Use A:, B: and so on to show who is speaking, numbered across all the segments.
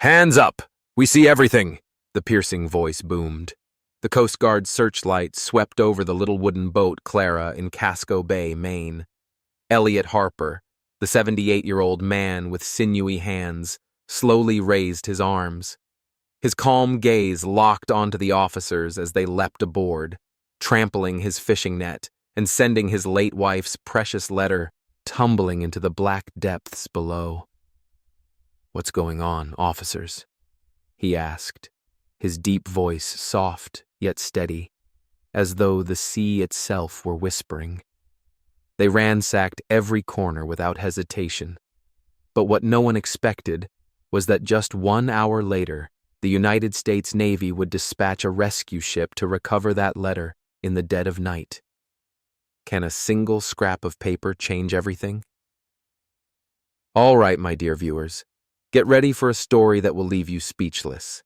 A: Hands up! We see everything! The piercing voice boomed. The Coast Guard searchlight swept over the little wooden boat Clara in Casco Bay, Maine. Elliot Harper, the 78-year-old man with sinewy hands, slowly raised his arms. His calm gaze locked onto the officers as they leapt aboard, trampling his fishing net and sending his late wife's precious letter tumbling into the black depths below. "What's going on, officers?" he asked, his deep voice soft yet steady, as though the sea itself were whispering. They ransacked every corner without hesitation, but what no one expected was that just 1 hour later, the United States Navy would dispatch a rescue ship to recover that letter in the dead of night. Can a single scrap of paper change everything? All right, my dear viewers, get ready for a story that will leave you speechless.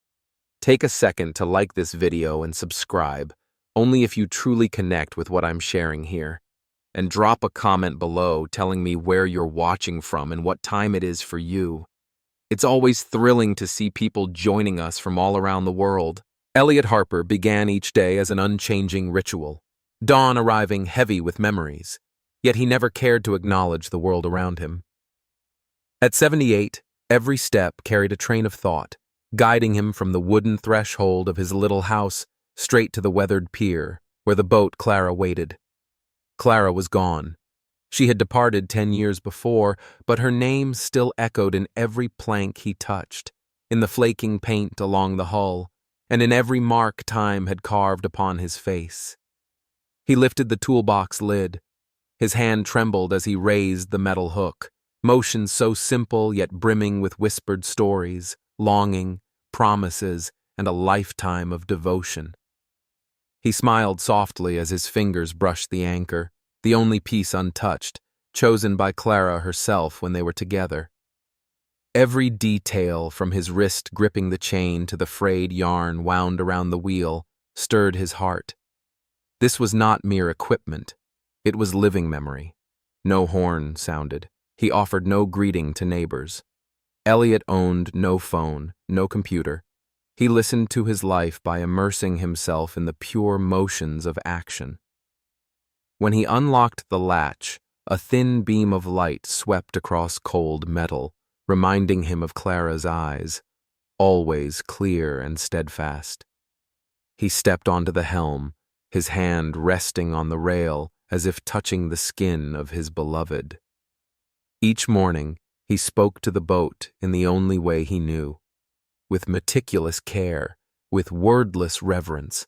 A: Take a second to like this video and subscribe, only if you truly connect with what I'm sharing here. And drop a comment below telling me where you're watching from and what time it is for you. It's always thrilling to see people joining us from all around the world. Elliot Harper began each day as an unchanging ritual, dawn arriving heavy with memories, yet he never cared to acknowledge the world around him. At 78, every step carried a train of thought, guiding him from the wooden threshold of his little house straight to the weathered pier where the boat Clara waited. Clara was gone. She had departed 10 years before, but her name still echoed in every plank he touched, in the flaking paint along the hull, and in every mark time had carved upon his face. He lifted the toolbox lid. His hand trembled as he raised the metal hook, motion so simple yet brimming with whispered stories, longing, promises, and a lifetime of devotion. He smiled softly as his fingers brushed the anchor, the only piece untouched, chosen by Clara herself when they were together. Every detail, from his wrist gripping the chain to the frayed yarn wound around the wheel, stirred his heart. This was not mere equipment. It was living memory. No horn sounded. He offered no greeting to neighbors. Elliot owned no phone, no computer. He listened to his life by immersing himself in the pure motions of action. When he unlocked the latch, a thin beam of light swept across cold metal, reminding him of Clara's eyes, always clear and steadfast. He stepped onto the helm, his hand resting on the rail as if touching the skin of his beloved. Each morning, he spoke to the boat in the only way he knew, with meticulous care, with wordless reverence.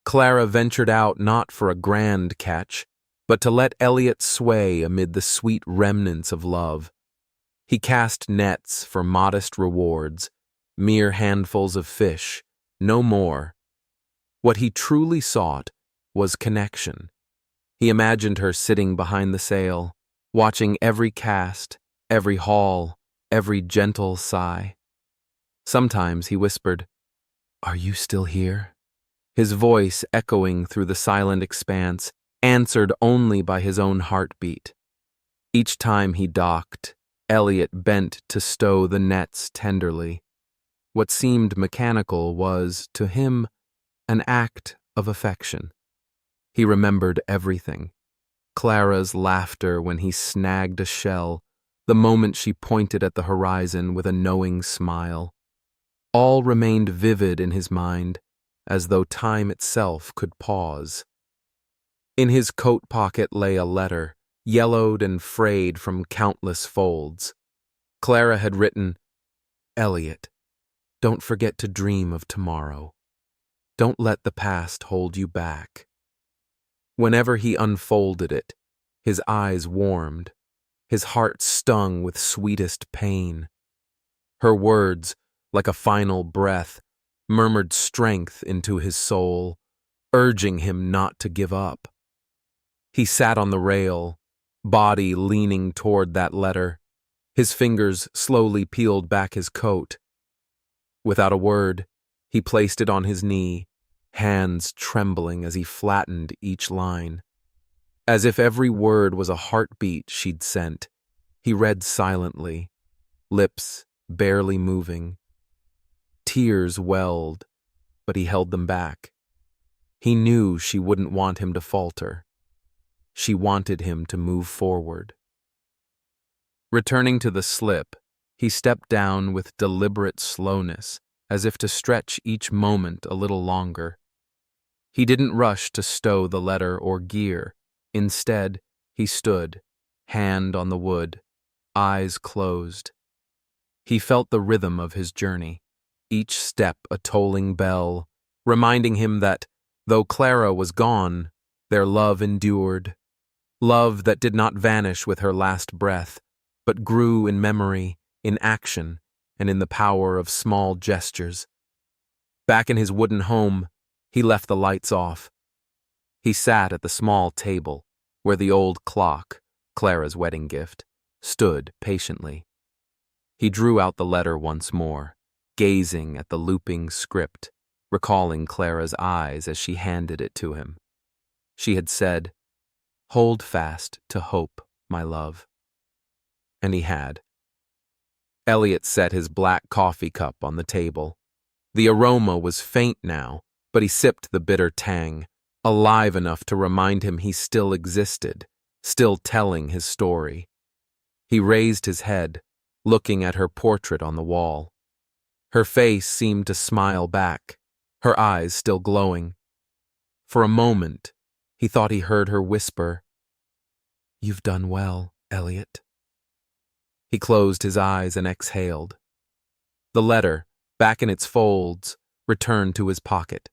A: Clara ventured out not for a grand catch, but to let Elliot sway amid the sweet remnants of love. He cast nets for modest rewards, mere handfuls of fish, no more. What he truly sought was connection. He imagined her sitting behind the sail, watching every cast, every haul, every gentle sigh. Sometimes he whispered, "Are you still here?" His voice echoing through the silent expanse, answered only by his own heartbeat. Each time he docked, Elliot bent to stow the nets tenderly. What seemed mechanical was, to him, an act of affection. He remembered everything. Clara's laughter when he snagged a shell, the moment she pointed at the horizon with a knowing smile. All remained vivid in his mind, as though time itself could pause. In his coat pocket lay a letter, yellowed and frayed from countless folds. Clara had written, "Elliot, don't forget to dream of tomorrow. Don't let the past hold you back." Whenever he unfolded it, his eyes warmed, his heart stung with sweetest pain. Her words, like a final breath, murmured strength into his soul, urging him not to give up. He sat on the rail, body leaning toward that letter. His fingers slowly peeled back his coat. Without a word, he placed it on his knee, hands trembling as he flattened each line. As if every word was a heartbeat she'd sent, he read silently, lips barely moving, Tears welled, but he held them back. He knew she wouldn't want him to falter. She wanted him to move forward. Returning to the slip, he stepped down with deliberate slowness, as if to stretch each moment a little longer. He didn't rush to stow the letter or gear. Instead, he stood, hand on the wood, eyes closed. He felt the rhythm of his journey, each step a tolling bell, reminding him that, though Clara was gone, their love endured. Love that did not vanish with her last breath, but grew in memory, in action, and in the power of small gestures. Back in his wooden home, he left the lights off. He sat at the small table, where the old clock, Clara's wedding gift, stood patiently. He drew out the letter once more, gazing at the looping script, recalling Clara's eyes as she handed it to him. She had said, "Hold fast to hope, my love." And he had. Elliot set his black coffee cup on the table. The aroma was faint now, but he sipped the bitter tang, alive enough to remind him he still existed, still telling his story. He raised his head, looking at her portrait on the wall. Her face seemed to smile back, her eyes still glowing. For a moment, he thought he heard her whisper, "You've done well, Elliot." He closed his eyes and exhaled. The letter, back in its folds, returned to his pocket.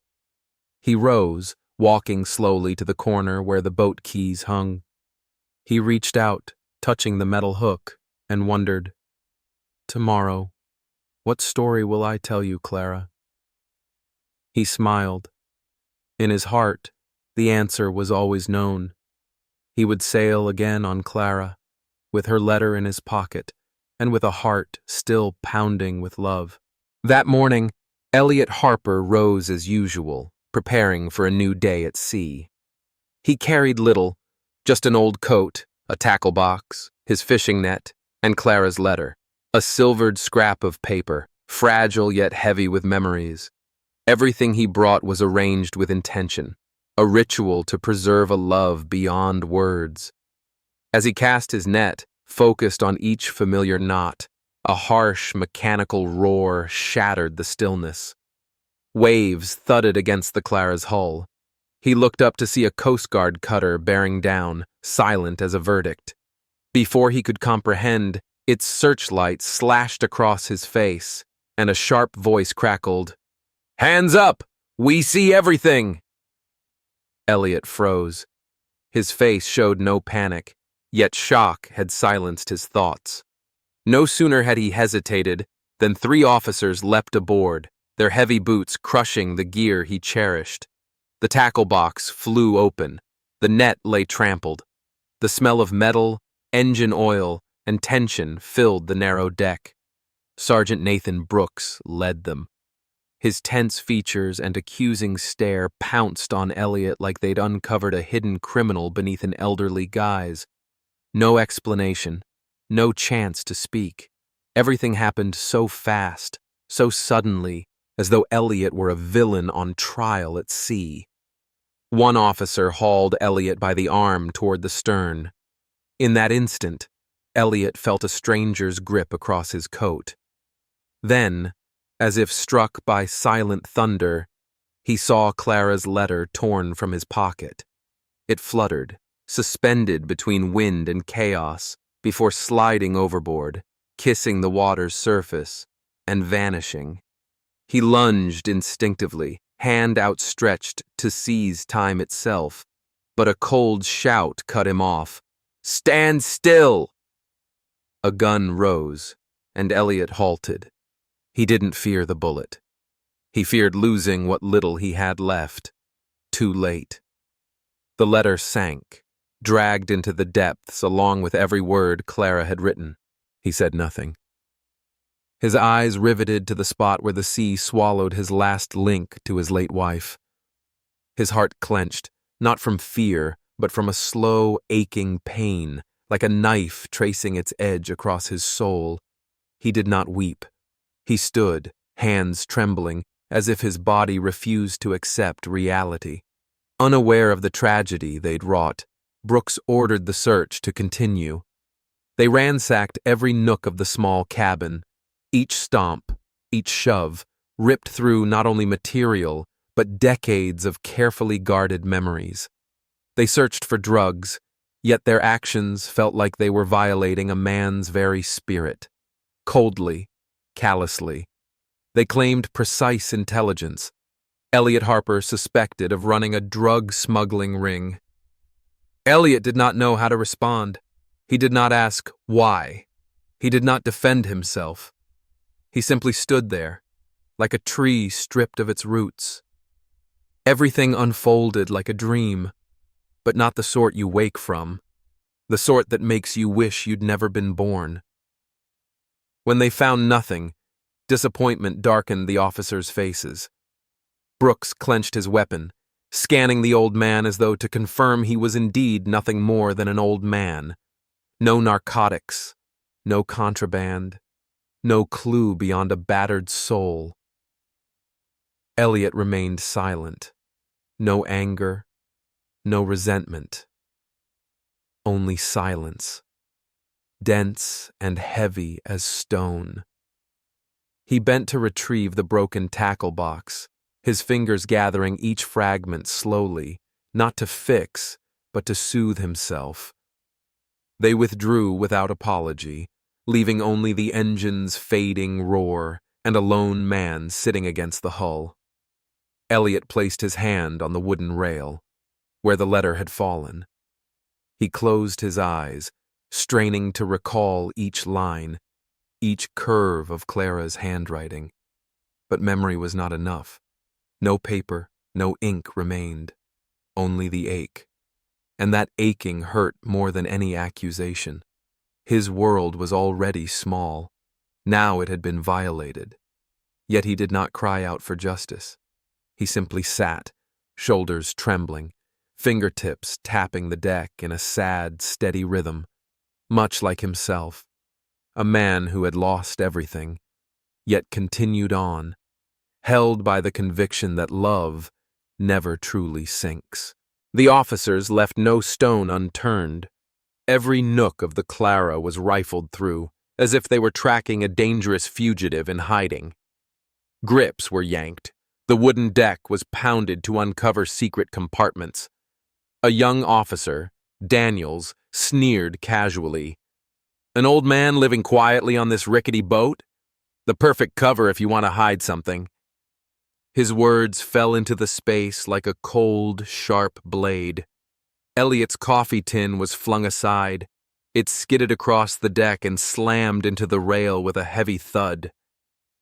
A: He rose, walking slowly to the corner where the boat keys hung. He reached out, touching the metal hook, and wondered, "Tomorrow, what story will I tell you, Clara?" He smiled. In his heart, the answer was always known. He would sail again on Clara, with her letter in his pocket, and with a heart still pounding with love. That morning, Elliot Harper rose as usual, preparing for a new day at sea. He carried little, just an old coat, a tackle box, his fishing net, and Clara's letter, a silvered scrap of paper, fragile yet heavy with memories. Everything he brought was arranged with intention, a ritual to preserve a love beyond words. As he cast his net, focused on each familiar knot, a harsh, mechanical roar shattered the stillness. Waves thudded against the Clara's hull. He looked up to see a Coast Guard cutter bearing down, silent as a verdict. Before he could comprehend, its searchlight slashed across his face, and a sharp voice crackled, "Hands up! We see everything!" Elliot froze. His face showed no panic, yet shock had silenced his thoughts. No sooner had he hesitated than 3 officers leapt aboard, their heavy boots crushing the gear he cherished. The tackle box flew open. The net lay trampled. The smell of metal, engine oil, and tension filled the narrow deck. Sergeant Nathan Brooks led them. His tense features and accusing stare pounced on Elliot like they'd uncovered a hidden criminal beneath an elderly guise. No explanation, no chance to speak. Everything happened so fast, so suddenly, as though Elliot were a villain on trial at sea. One officer hauled Elliot by the arm toward the stern. In that instant, Elliot felt a stranger's grip across his coat. Then, as if struck by silent thunder, he saw Clara's letter torn from his pocket. It fluttered, suspended between wind and chaos, before sliding overboard, kissing the water's surface, and vanishing. He lunged instinctively, hand outstretched to seize time itself, but a cold shout cut him off. "Stand still!" A gun rose, and Elliot halted. He didn't fear the bullet. He feared losing what little he had left. Too late. The letter sank, dragged into the depths along with every word Clara had written. He said nothing. His eyes riveted to the spot where the sea swallowed his last link to his late wife. His heart clenched, not from fear, but from a slow, aching pain, like a knife tracing its edge across his soul. He did not weep. He stood, hands trembling, as if his body refused to accept reality. Unaware of the tragedy they'd wrought, Brooks ordered the search to continue. They ransacked every nook of the small cabin. Each stomp, each shove, ripped through not only material, but decades of carefully guarded memories. They searched for drugs, yet their actions felt like they were violating a man's very spirit. Coldly, callously. They claimed precise intelligence. Elliot Harper suspected of running a drug smuggling ring. Elliot did not know how to respond. He did not ask why. He did not defend himself. He simply stood there, like a tree stripped of its roots. Everything unfolded like a dream, but not the sort you wake from, the sort that makes you wish you'd never been born. When they found nothing, disappointment darkened the officers' faces. Brooks clenched his weapon, scanning the old man as though to confirm he was indeed nothing more than an old man. No narcotics, no contraband, no clue beyond a battered soul. Elliot remained silent. No anger, no resentment. Only silence, dense and heavy as stone. He bent to retrieve the broken tackle box, his fingers gathering each fragment slowly, not to fix, but to soothe himself. They withdrew without apology, leaving only the engine's fading roar and a lone man sitting against the hull. Elliot placed his hand on the wooden rail, where the letter had fallen. He closed his eyes, straining to recall each line, each curve of Clara's handwriting. But memory was not enough. No paper, no ink remained, only the ache. And that aching hurt more than any accusation. His world was already small. Now it had been violated. Yet he did not cry out for justice. He simply sat, shoulders trembling, fingertips tapping the deck in a sad, steady rhythm, much like himself, a man who had lost everything, yet continued on, held by the conviction that love never truly sinks. The officers left no stone unturned. Every nook of the Clara was rifled through, as if they were tracking a dangerous fugitive in hiding. Grips were yanked. The wooden deck was pounded to uncover secret compartments. A young officer, Daniels, sneered casually. "An old man living quietly on this rickety boat? The perfect cover if you want to hide something." His words fell into the space like a cold, sharp blade. Elliot's coffee tin was flung aside. It skidded across the deck and slammed into the rail with a heavy thud.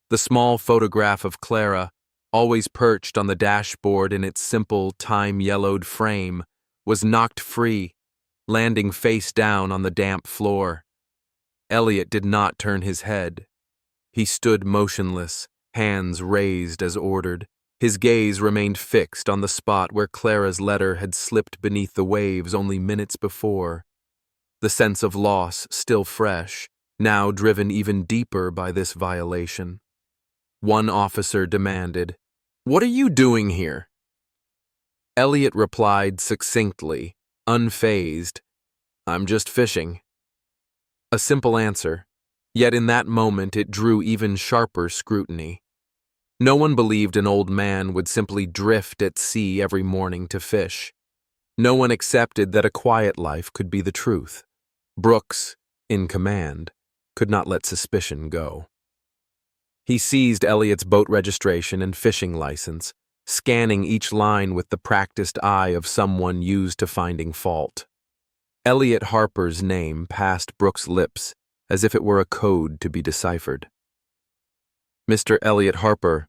A: The small photograph of Clara, always perched on the dashboard in its simple, time-yellowed frame, was knocked free, landing face down on the damp floor. Elliot did not turn his head. He stood motionless, hands raised as ordered. His gaze remained fixed on the spot where Clara's letter had slipped beneath the waves only minutes before. The sense of loss still fresh, now driven even deeper by this violation. One officer demanded, "What are you doing here?" Elliot replied succinctly, unfazed, "I'm just fishing." A simple answer, yet in that moment it drew even sharper scrutiny. No one believed an old man would simply drift at sea every morning to fish. No one accepted that a quiet life could be the truth. Brooks, in command, could not let suspicion go. He seized Elliot's boat registration and fishing license, scanning each line with the practiced eye of someone used to finding fault. Elliot Harper's name passed Brooks' lips as if it were a code to be deciphered. "Mr. Elliot Harper,"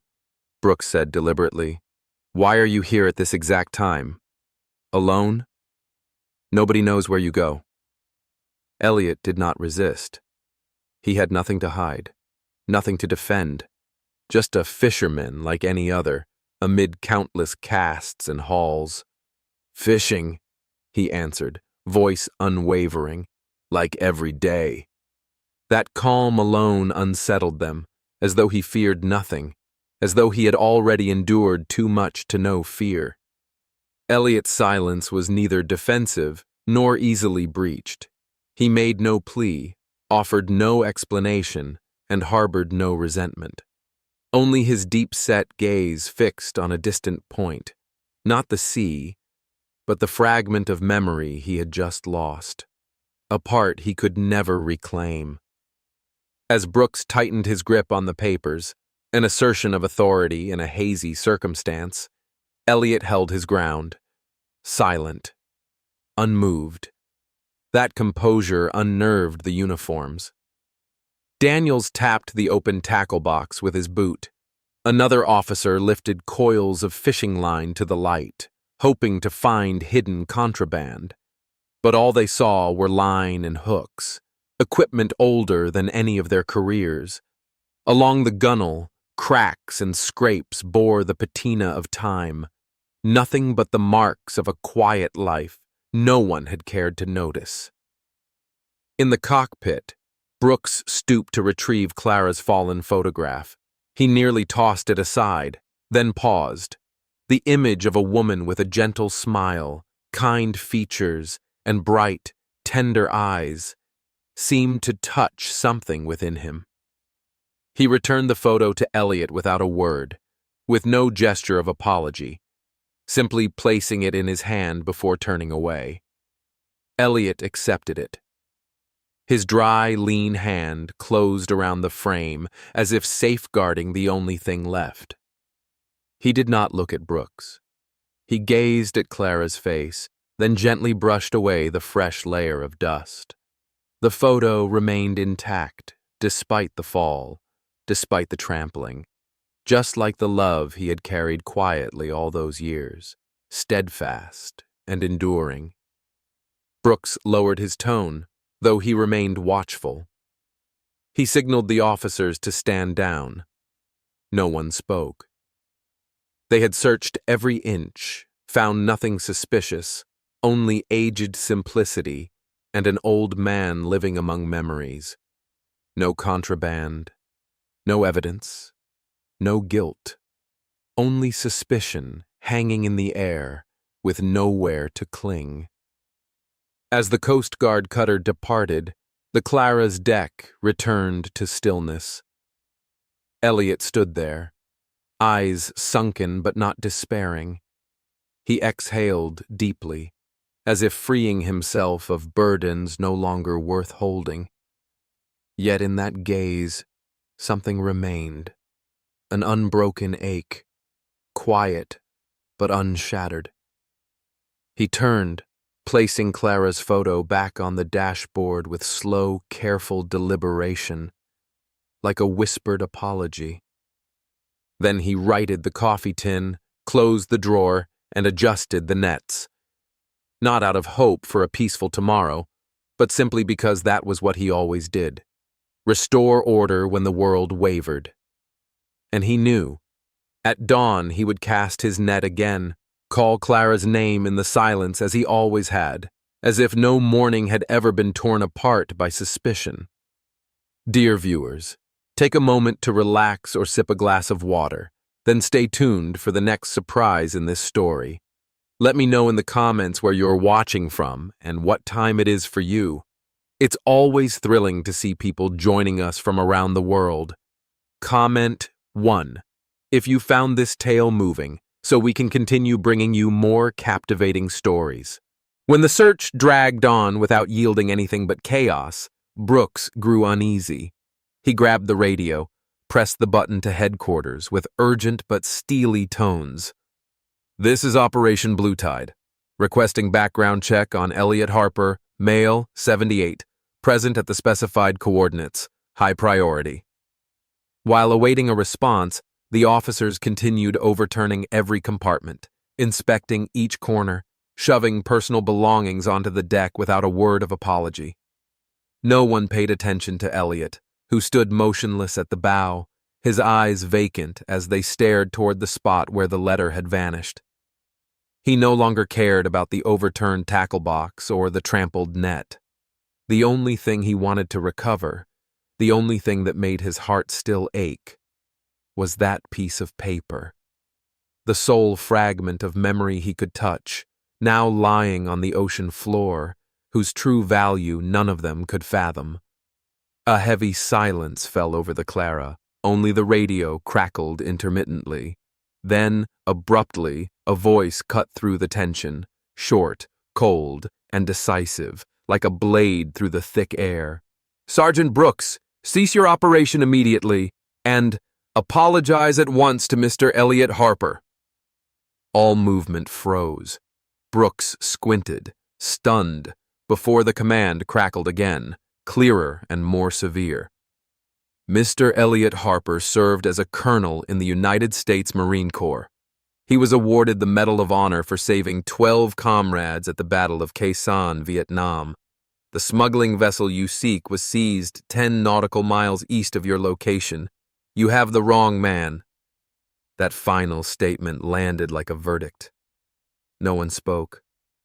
A: Brooks said deliberately, "why are you here at this exact time? Alone? Nobody knows where you go." Elliot did not resist. He had nothing to hide, nothing to defend, just a fisherman like any other, amid countless casts and hauls. "Fishing," he answered, voice unwavering, "like every day." That calm alone unsettled them, as though he feared nothing, as though he had already endured too much to know fear. Elliot's silence was neither defensive nor easily breached. He made no plea, offered no explanation, and harbored no resentment. Only his deep-set gaze fixed on a distant point, not the sea, but the fragment of memory he had just lost, a part he could never reclaim. As Brooks tightened his grip on the papers, an assertion of authority in a hazy circumstance, Elliot held his ground, silent, unmoved. That composure unnerved the uniforms. Daniels tapped the open tackle box with his boot. Another officer lifted coils of fishing line to the light, hoping to find hidden contraband. But all they saw were line and hooks, equipment older than any of their careers. Along the gunnel, cracks and scrapes bore the patina of time, nothing but the marks of a quiet life no one had cared to notice. In the cockpit, Brooks stooped to retrieve Clara's fallen photograph. He nearly tossed it aside, then paused. The image of a woman with a gentle smile, kind features, and bright, tender eyes seemed to touch something within him. He returned the photo to Elliot without a word, with no gesture of apology, simply placing it in his hand before turning away. Elliot accepted it. His dry, lean hand closed around the frame as if safeguarding the only thing left. He did not look at Brooks. He gazed at Clara's face, then gently brushed away the fresh layer of dust. The photo remained intact, despite the fall, despite the trampling, just like the love he had carried quietly all those years, steadfast and enduring. Brooks lowered his tone, though he remained watchful. He signaled the officers to stand down. No one spoke. They had searched every inch, found nothing suspicious, only aged simplicity and an old man living among memories. No contraband, no evidence, no guilt, only suspicion hanging in the air with nowhere to cling. As the Coast Guard cutter departed, the Clara's deck returned to stillness. Elliot stood there, eyes sunken but not despairing. He exhaled deeply, as if freeing himself of burdens no longer worth holding. Yet in that gaze, something remained, an unbroken ache, quiet but unshattered. He turned, placing Clara's photo back on the dashboard with slow, careful deliberation, like a whispered apology. Then he righted the coffee tin, closed the drawer, and adjusted the nets. Not out of hope for a peaceful tomorrow, but simply because that was what he always did. Restore order when the world wavered. And he knew. At dawn he would cast his net again, call Clara's name in the silence as he always had, as if no morning had ever been torn apart by suspicion. Dear viewers, take a moment to relax or sip a glass of water, then stay tuned for the next surprise in this story. Let me know in the comments where you're watching from and what time it is for you. It's always thrilling to see people joining us from around the world. Comment 1 if you found this tale moving, so we can continue bringing you more captivating stories. When the search dragged on without yielding anything but chaos, Brooks grew uneasy. He grabbed the radio, pressed the button to headquarters with urgent but steely tones. This is Operation Blue Tide. Requesting background check on Elliot Harper, male, 78, present at the specified coordinates, high priority. While awaiting a response, the officers continued overturning every compartment, inspecting each corner, shoving personal belongings onto the deck without a word of apology. No one paid attention to Elliot, who stood motionless at the bow, his eyes vacant as they stared toward the spot where the letter had vanished. He no longer cared about the overturned tackle box or the trampled net. The only thing he wanted to recover, The only thing that made his heart still ache was that piece of paper. The sole fragment of memory he could touch, now lying on the ocean floor, whose true value none of them could fathom. A heavy silence fell over the Clara. Only the radio crackled intermittently. Then, abruptly, a voice cut through the tension, short, cold, and decisive, like a blade through the thick air. "Sergeant Brooks, cease your operation immediately, and apologize at once to Mr. Elliot Harper." All movement froze. Brooks squinted, stunned, before the command crackled again, clearer and more severe. Mr. Elliot Harper served as a colonel in the United States Marine Corps. He was awarded the Medal of Honor for saving 12 comrades at the Battle of Khe Sanh, Vietnam. The smuggling vessel you seek was seized 10 nautical miles east of your location. You have the wrong man. That final statement landed like a verdict. No one spoke.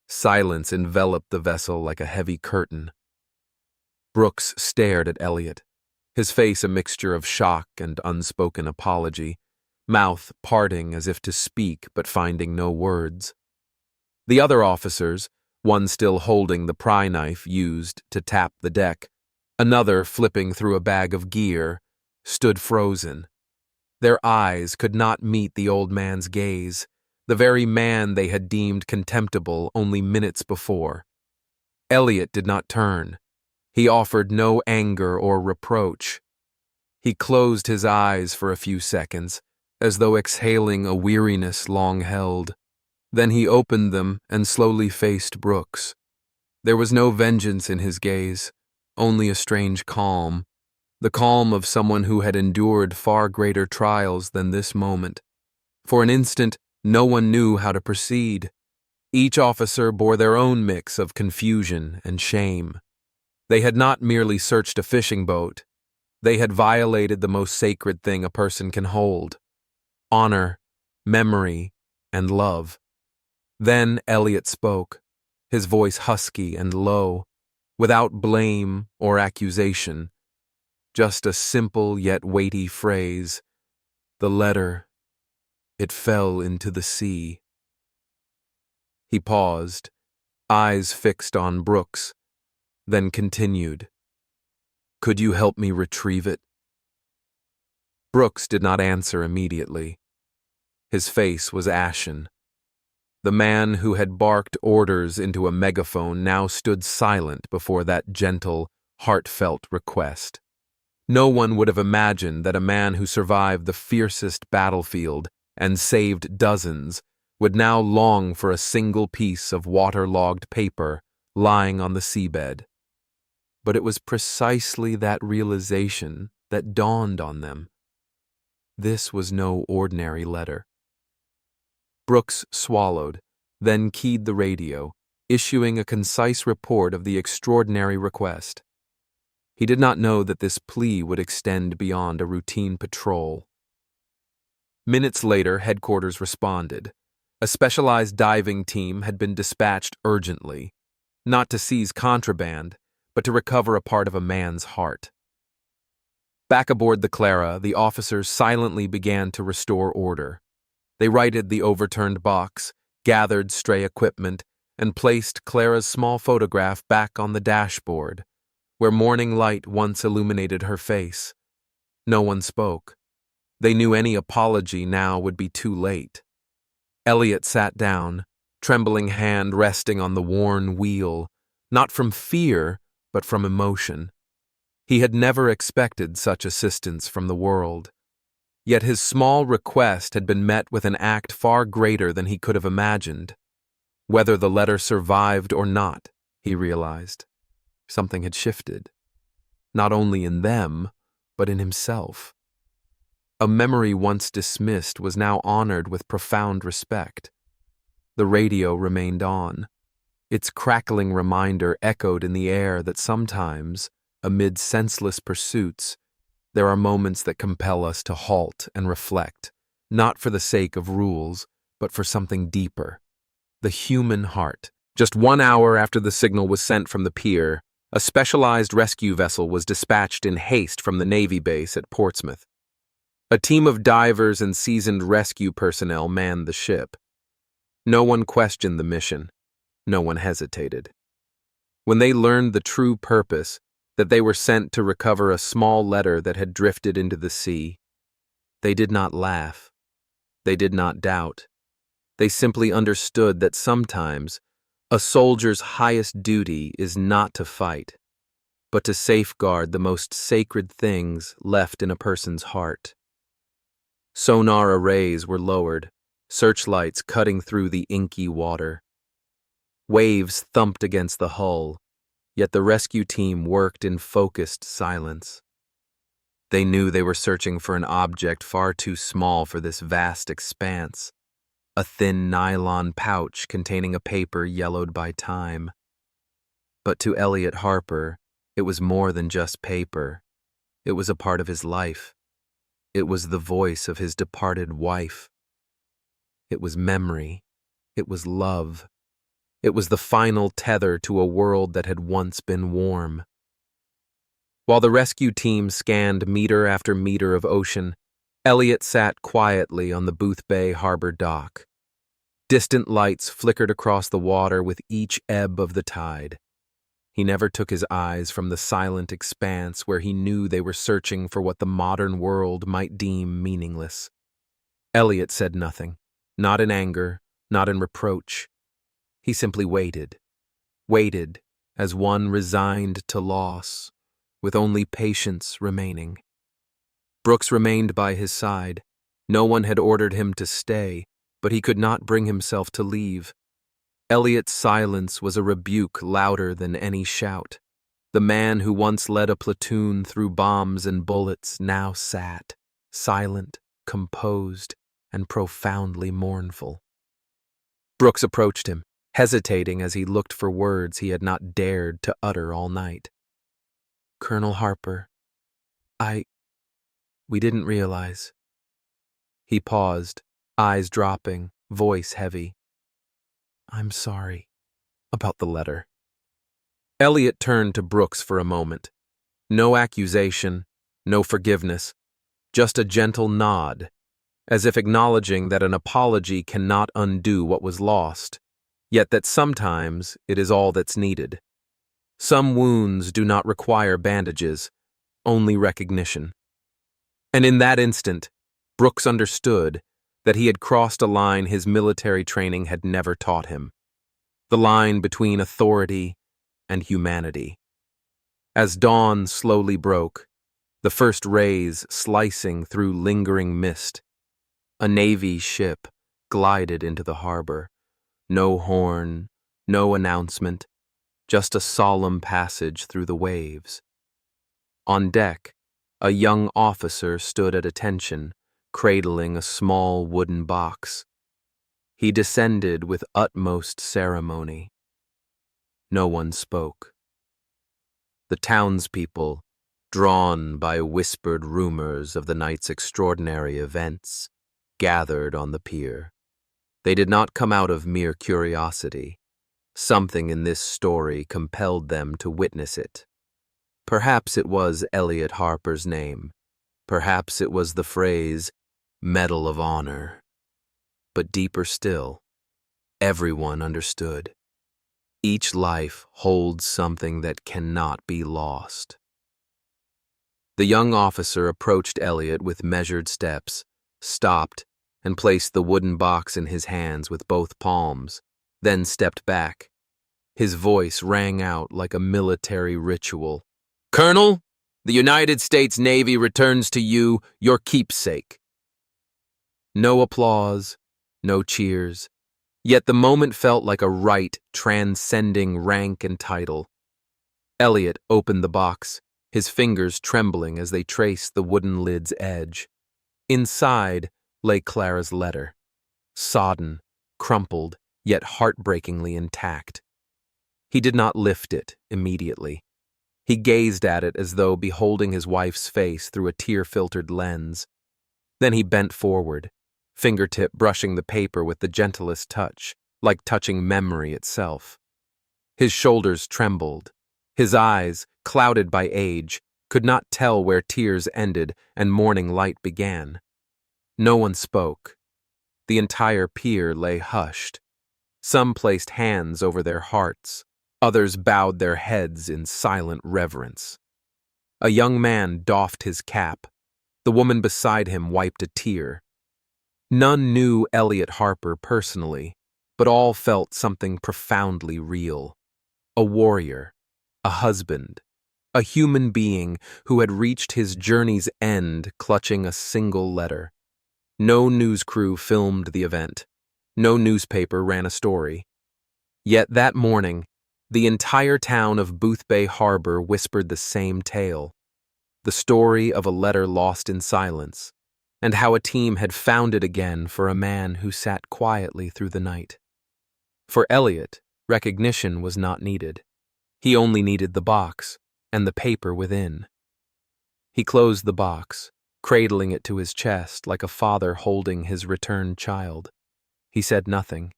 A: Silence enveloped the vessel like a heavy curtain. Brooks stared at Elliot, his face a mixture of shock and unspoken apology, mouth parting as if to speak but finding no words. The other officers, one still holding the pry knife used to tap the deck, another flipping through a bag of gear, stood frozen. Their eyes could not meet the old man's gaze, the very man they had deemed contemptible only minutes before. Elliot did not turn. He offered no anger or reproach. He closed his eyes for a few seconds, as though exhaling a weariness long held. Then he opened them and slowly faced Brooks. There was no vengeance in his gaze, only a strange calm, the calm of someone who had endured far greater trials than this moment. For an instant, no one knew how to proceed. Each officer bore their own mix of confusion and shame. They had not merely searched a fishing boat. They had violated the most sacred thing a person can hold: honor, memory, and love. Then Elliot spoke, his voice husky and low, without blame or accusation. Just a simple yet weighty phrase: "The letter, it fell into the sea." He paused, eyes fixed on Brooks, then continued, "Could you help me retrieve it?" Brooks did not answer immediately. His face was ashen. The man who had barked orders into a megaphone now stood silent before that gentle, heartfelt request. No one would have imagined that a man who survived the fiercest battlefield and saved dozens would now long for a single piece of waterlogged paper lying on the seabed. But it was precisely that realization that dawned on them. This was no ordinary letter. Brooks swallowed, then keyed the radio, issuing a concise report of the extraordinary request. He did not know that this plea would extend beyond a routine patrol. Minutes later, headquarters responded. A specialized diving team had been dispatched urgently, not to seize contraband, but to recover a part of a man's heart. Back aboard the Clara, the officers silently began to restore order. They righted the overturned box, gathered stray equipment, and placed Clara's small photograph back on the dashboard, where morning light once illuminated her face. No one spoke. They knew any apology now would be too late. Elliot sat down, trembling hand resting on the worn wheel, not from fear, but from emotion. He had never expected such assistance from the world. Yet his small request had been met with an act far greater than he could have imagined. Whether the letter survived or not, he realized, something had shifted, not only in them, but in himself. A memory once dismissed was now honored with profound respect. The radio remained on. Its crackling reminder echoed in the air that sometimes, amid senseless pursuits, there are moments that compel us to halt and reflect, not for the sake of rules, but for something deeper: the human heart. Just 1 hour after the signal was sent from the pier, A specialized rescue vessel was dispatched in haste from the Navy base at Portsmouth. A team of divers and seasoned rescue personnel manned the ship. No one questioned the mission. No one hesitated. When they learned the true purpose, that they were sent to recover a small letter that had drifted into the sea, they did not laugh. They did not doubt. They simply understood that sometimes a soldier's highest duty is not to fight, but to safeguard the most sacred things left in a person's heart. Sonar arrays were lowered, searchlights cutting through the inky water. Waves thumped against the hull, yet the rescue team worked in focused silence. They knew they were searching for an object far too small for this vast expanse, a thin nylon pouch containing a paper yellowed by time. But to Elliot Harper, it was more than just paper. It was a part of his life. It was the voice of his departed wife. It was memory. It was love. It was the final tether to a world that had once been warm. While the rescue team scanned meter after meter of ocean, Elliot sat quietly on the Boothbay Harbor dock. Distant lights flickered across the water with each ebb of the tide. He never took his eyes from the silent expanse where he knew they were searching for what the modern world might deem meaningless. Elliot said nothing, not in anger, not in reproach. He simply waited as one resigned to loss, with only patience remaining. Brooks remained by his side. No one had ordered him to stay, but he could not bring himself to leave. Elliot's silence was a rebuke louder than any shout. The man who once led a platoon through bombs and bullets now sat, silent, composed, and profoundly mournful. Brooks approached him, hesitating as he looked for words he had not dared to utter all night. "Colonel Harper, we didn't realize." He paused, eyes dropping, voice heavy. "I'm sorry about the letter." Elliot turned to Brooks for a moment. No accusation, no forgiveness, just a gentle nod, as if acknowledging that an apology cannot undo what was lost, yet that sometimes it is all that's needed. Some wounds do not require bandages, only recognition. And in that instant, Brooks understood that he had crossed a line his military training had never taught him, the line between authority and humanity. As dawn slowly broke, the first rays slicing through lingering mist, a Navy ship glided into the harbor. No horn, no announcement, just a solemn passage through the waves. On deck, a young officer stood at attention, cradling a small wooden box. He descended with utmost ceremony. No one spoke. The townspeople, drawn by whispered rumors of the night's extraordinary events, gathered on the pier. They did not come out of mere curiosity. Something in this story compelled them to witness it. Perhaps it was Elliot Harper's name. Perhaps it was the phrase, "Medal of Honor." But deeper still, everyone understood. Each life holds something that cannot be lost. The young officer approached Elliot with measured steps, stopped, and placed the wooden box in his hands with both palms, then stepped back. His voice rang out like a military ritual. "Colonel, the United States Navy returns to you your keepsake." No applause, no cheers, yet the moment felt like a rite transcending rank and title. Elliot opened the box, his fingers trembling as they traced the wooden lid's edge. Inside lay Clara's letter, sodden, crumpled, yet heartbreakingly intact. He did not lift it immediately. He gazed at it as though beholding his wife's face through a tear-filtered lens. Then he bent forward, fingertip brushing the paper with the gentlest touch, like touching memory itself. His shoulders trembled, His eyes, clouded by age, could not tell where tears ended and morning light began. No one spoke. The entire pier lay hushed. Some placed hands over their hearts. Others bowed their heads in silent reverence. A young man doffed his cap. The woman beside him wiped a tear. None knew Elliot Harper personally, but all felt something profoundly real. A warrior, a husband, a human being who had reached his journey's end clutching a single letter. No news crew filmed the event. No newspaper ran a story. Yet that morning, the entire town of Boothbay Harbor whispered the same tale. The story of a letter lost in silence, and how a team had found it again for a man who sat quietly through the night. For Elliot, recognition was not needed. He only needed the box and the paper within. He closed the box, cradling it to his chest like a father holding his returned child. He said nothing,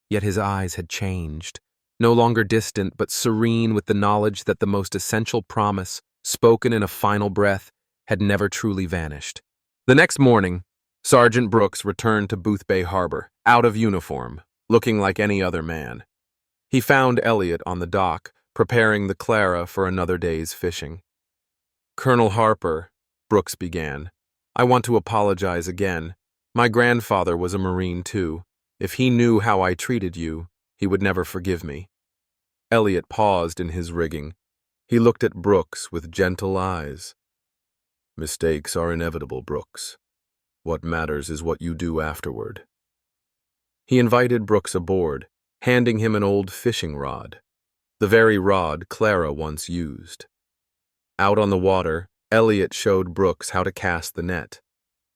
A: yet his eyes had changed, no longer distant but serene with the knowledge that the most essential promise, spoken in a final breath, had never truly vanished. The next morning, Sergeant Brooks returned to Boothbay Harbor, out of uniform, looking like any other man. He found Elliot on the dock, preparing the Clara for another day's fishing. "Colonel Harper," Brooks began, "I want to apologize again. My grandfather was a Marine too. If he knew how I treated you, he would never forgive me." Elliot paused in his rigging. He looked at Brooks with gentle eyes. "Mistakes are inevitable, Brooks. What matters is what you do afterward." He invited Brooks aboard, handing him an old fishing rod, the very rod Clara once used. Out on the water, Elliot showed Brooks how to cast the net.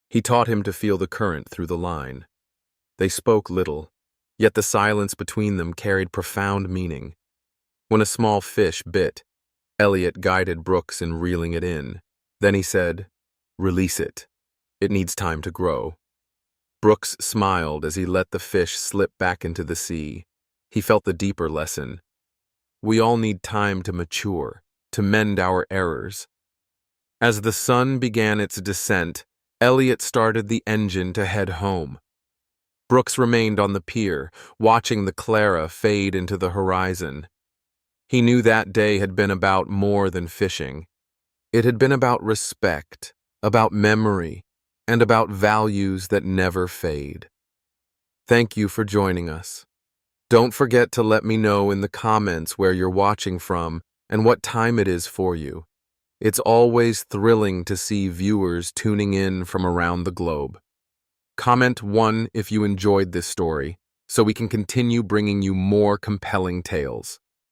A: He taught him to feel the current through the line. They spoke little, yet the silence between them carried profound meaning. When a small fish bit, Elliot guided Brooks in reeling it in. Then he said, "Release it. It needs time to grow." Brooks smiled as he let the fish slip back into the sea. He felt the deeper lesson. We all need time to mature, to mend our errors. As the sun began its descent, Elliot started the engine to head home. Brooks remained on the pier, watching the Clara fade into the horizon. He knew that day had been about more than fishing. It had been about respect, about memory, and about values that never fade. Thank you for joining us. Don't forget to let me know in the comments where you're watching from and what time it is for you. It's always thrilling to see viewers tuning in from around the globe. Comment 1 if you enjoyed this story, so we can continue bringing you more compelling tales.